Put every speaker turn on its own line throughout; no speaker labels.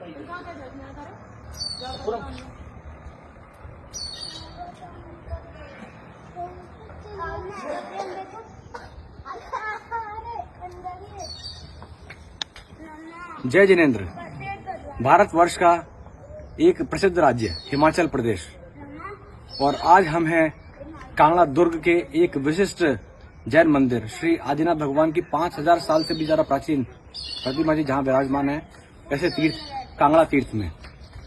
जय जिनेंद्र। भारतवर्ष का एक प्रसिद्ध राज्य हिमाचल प्रदेश, और आज हम हैं कांगड़ा दुर्ग के एक विशिष्ट जैन मंदिर श्री आदिनाथ भगवान की 5000 साल से भी ज्यादा प्राचीन प्रतिमा जी जहाँ विराजमान है ऐसे तीर्थ कांगड़ा तीर्थ में,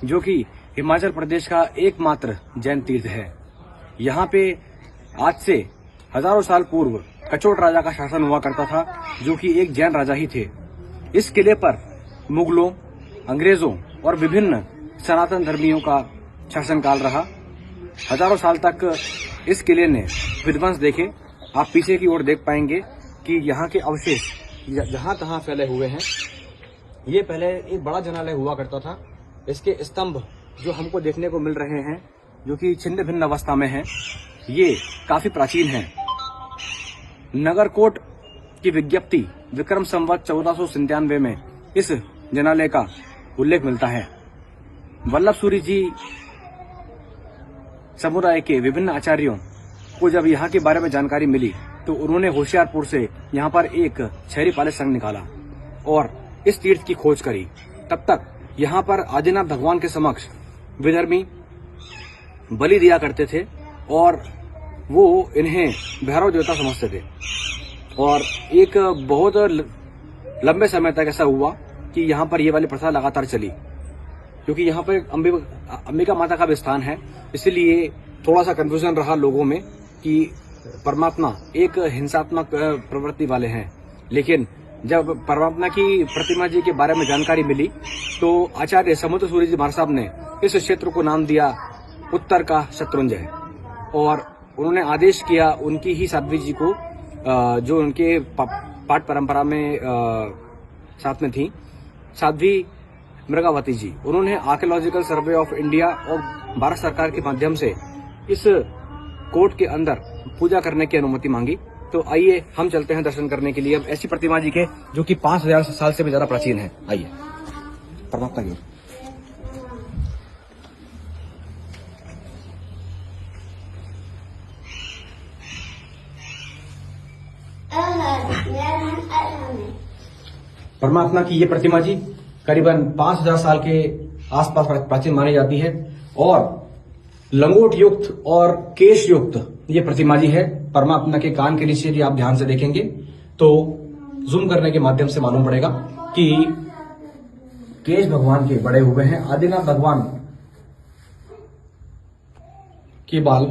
जो कि हिमाचल प्रदेश का एकमात्र जैन तीर्थ है। यहाँ पे आज से हजारों साल पूर्व कचोट राजा का शासन हुआ करता था, जो कि एक जैन राजा ही थे। इस किले पर मुगलों, अंग्रेजों और विभिन्न सनातन धर्मियों का शासनकाल रहा। हजारों साल तक इस किले ने विध्वंस देखे। आप पीछे की ओर देख पाएंगे कि यहाँ के अवशेष जहाँ तहाँ फैले हुए हैं। ये पहले एक बड़ा जनालय हुआ करता था। इसके स्तंभ जो हमको देखने को मिल रहे हैं, जो कि छिन्न भिन्न अवस्था में हैं, ये काफी प्राचीन हैं। नगरकोट की विज्ञप्ति विक्रम संवत 1497 में इस जनालय का उल्लेख मिलता है। वल्लभ सूरी जी समुदाय के विभिन्न आचार्यों को जब यहाँ के बारे में जानकारी मिली तो उन्होंने होशियारपुर से यहाँ पर एक शहरी पालिश संघ निकाला और इस तीर्थ की खोज करी। तब तक यहाँ पर आदिनाथ भगवान के समक्ष विधर्मी बलि दिया करते थे और वो इन्हें भैरव देवता समझते थे। और एक बहुत लंबे समय तक ऐसा हुआ कि यहाँ पर ये वाली प्रथा लगातार चली, क्योंकि यहाँ पर अंबिका माता का भी स्थान है। इसलिए थोड़ा सा कंफ्यूजन रहा लोगों में कि परमात्मा एक हिंसात्मक प्रवृत्ति वाले हैं। लेकिन जब परमात्मा की प्रतिमा जी के बारे में जानकारी मिली तो आचार्य समुद्र सूरी जी महाराज साहब ने इस क्षेत्र को नाम दिया उत्तर का शत्रुंजय, और उन्होंने आदेश किया उनकी ही साध्वी जी को, जो उनके पाठ परंपरा में साथ में थी, साध्वी मृगावती जी। उन्होंने आर्कियोलॉजिकल सर्वे ऑफ इंडिया और भारत सरकार के माध्यम से इस कोर्ट के अंदर पूजा करने की अनुमति मांगी। तो आइए हम चलते हैं दर्शन करने के लिए अब ऐसी प्रतिमा जी के, जो कि 5000 साल से भी ज्यादा प्राचीन है। आइए परमात्मा की। परमात्मा की ये प्रतिमा जी करीबन 5000 साल के आसपास प्राचीन मानी जाती है और लंगोट युक्त और केश युक्त ये प्रतिमा जी है। परमात्मा के कान के नीचे यदि आप ध्यान से देखेंगे तो जूम करने के माध्यम से मालूम पड़ेगा कि केश भगवान के बड़े हुए हैं। आदिनाथ भगवान के बाल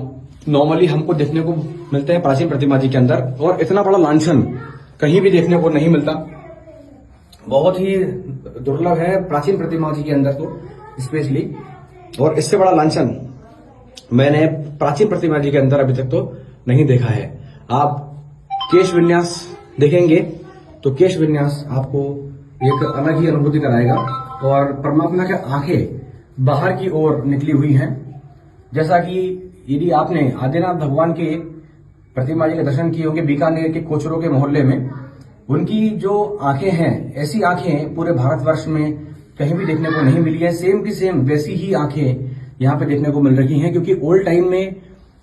नॉर्मली हमको देखने को मिलते हैं प्राचीन प्रतिमा जी के अंदर, और इतना बड़ा लांछन कहीं भी देखने को नहीं मिलता। बहुत ही दुर्लभ है प्राचीन प्रतिमा जी के अंदर तो स्पेशली, और इससे बड़ा लांछन मैंने प्राचीन प्रतिमा जी के अंदर अभी तक तो नहीं देखा है। आप केश विन्यास देखेंगे तो केश विन्यास आपको एक अलग ही अनुभूति कराएगा, और परमात्मा की आंखें बाहर की ओर निकली हुई हैं। जैसा कि यदि आपने आदिनाथ भगवान के प्रतिमा जी के दर्शन किए होंगे बीकानेर के कोचरों के मोहल्ले में, उनकी जो आंखें हैं, ऐसी आंखें पूरे भारतवर्ष में कहीं भी देखने को नहीं मिली है। सेम की सेम वैसी ही आंखें यहाँ पे देखने को मिल रही हैं, क्योंकि ओल्ड टाइम में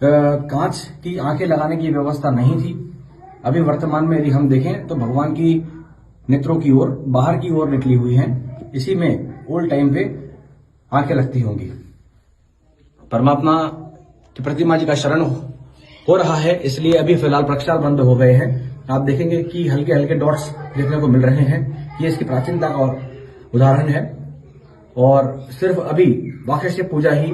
कांच की आंखें लगाने की व्यवस्था नहीं थी। अभी वर्तमान में यदि हम देखें तो भगवान की नेत्रों की ओर बाहर की ओर निकली हुई हैं। इसी में ओल्ड टाइम पे आंखें लगती होंगी। परमात्मा की प्रतिमा जी का शरण हो रहा है, इसलिए अभी फिलहाल प्रक्षाल बंद हो गए हैं। आप देखेंगे कि हल्के हल्के डॉट्स देखने को मिल रहे हैं। ये इसकी प्राचीनता का उदाहरण है, और सिर्फ अभी वाक्य से पूजा ही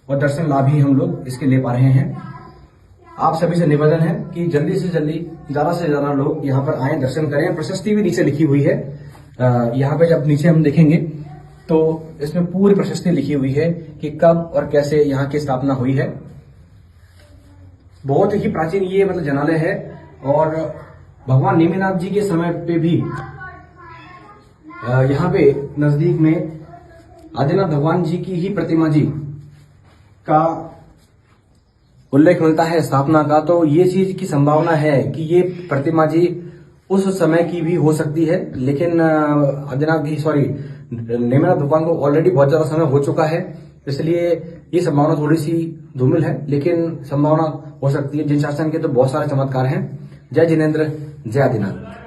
और दर्शन लाभ ही हम लोग इसके ले पा रहे हैं। आप सभी से निवेदन है कि जल्दी से जल्दी ज्यादा से ज्यादा लोग यहाँ पर आए, दर्शन करें। प्रशस्ति भी नीचे लिखी हुई है। यहाँ पे जब नीचे हम देखेंगे तो इसमें पूरी प्रशस्ति लिखी हुई है कि कब और कैसे यहाँ की स्थापना हुई है। बहुत ही प्राचीन ये जनालय है, और भगवान नेमिनाथ जी के समय पे भी यहाँ पे नजदीक में आदिनाथ भगवान जी की ही प्रतिमा जी का उल्लेख मिलता है स्थापना का। तो ये चीज की संभावना है कि ये प्रतिमा जी उस समय की भी हो सकती है, लेकिन नेमिनाथ भगवान को ऑलरेडी बहुत ज्यादा समय हो चुका है, इसलिए ये संभावना थोड़ी सी धूमिल है, लेकिन संभावना हो सकती है। जिन शासन के तो बहुत सारे चमत्कार हैं। जय जिनेन्द्र, जय आदिनाथ।